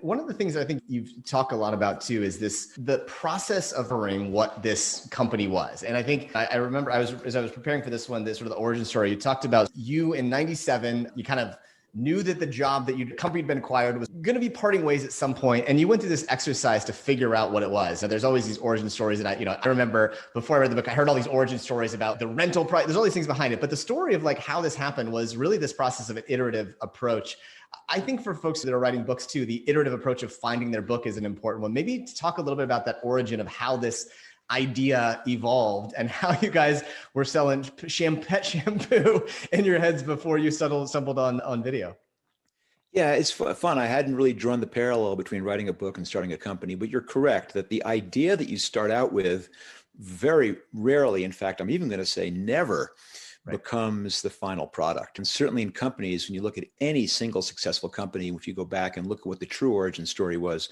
One of the things I think you've talked a lot about too is the process of hearing what this company was. And I think I remember as I was preparing for this one, this sort of the origin story, you talked about you in 97, you kind of knew that the job that your company had been acquired was going to be parting ways at some point, and you went through this exercise to figure out what it was. And there's always these origin stories, and I remember before I read the book, I heard all these origin stories about the rental price. There's all these things behind it, but the story of like how this happened was really this process of an iterative approach. I think for folks that are writing books too, the iterative approach of finding their book is an important one. Maybe to talk a little bit about that origin of how this idea evolved and how you guys were selling pet shampoo in your heads before you stumbled on video. Yeah, it's fun. I hadn't really drawn the parallel between writing a book and starting a company, but you're correct that the idea that you start out with very rarely, in fact, I'm even going to say never, becomes the final product. And certainly in companies, when you look at any single successful company, if you go back and look at what the true origin story was,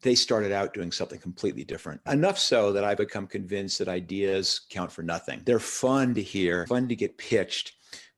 they started out doing something completely different. Enough so that I've become convinced that ideas count for nothing. They're fun to hear, fun to get pitched,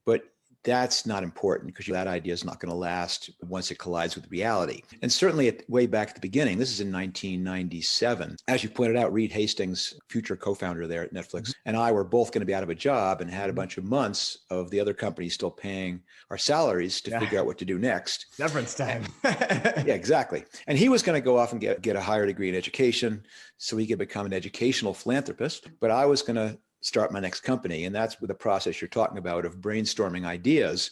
but that's not important because that idea is not going to last once it collides with reality. And certainly way back at the beginning, this is in 1997. As you pointed out, Reed Hastings, future co-founder there at Netflix, and I were both going to be out of a job and had a bunch of months of the other company still paying our salaries to figure out what to do next. Severance time. Yeah, exactly. And he was going to go off and get a higher degree in education so he could become an educational philanthropist. But I was going to start my next company. And that's the process you're talking about of brainstorming ideas.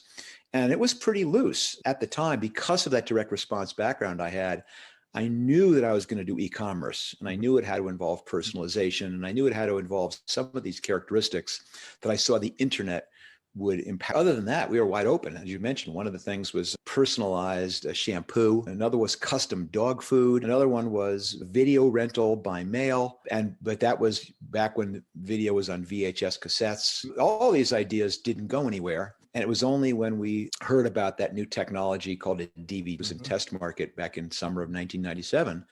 And it was pretty loose at the time because of that direct response background I had. I knew that I was going to do e-commerce, and I knew it had to involve personalization, and I knew it had to involve some of these characteristics that I saw the internet would impact. Other than that, we were wide open. As you mentioned, one of the things was personalized shampoo. Another was custom dog food. Another one was video rental by mail. But that was back when video was on VHS cassettes. All these ideas didn't go anywhere. And it was only when we heard about that new technology called a DVD, it was in test market back in summer of 1997,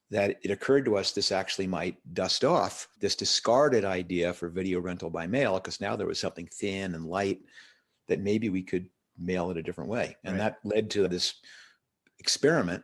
that it occurred to us this actually might dust off this discarded idea for video rental by mail, because now there was something thin and light that maybe we could mail it a different way. And that led to this experiment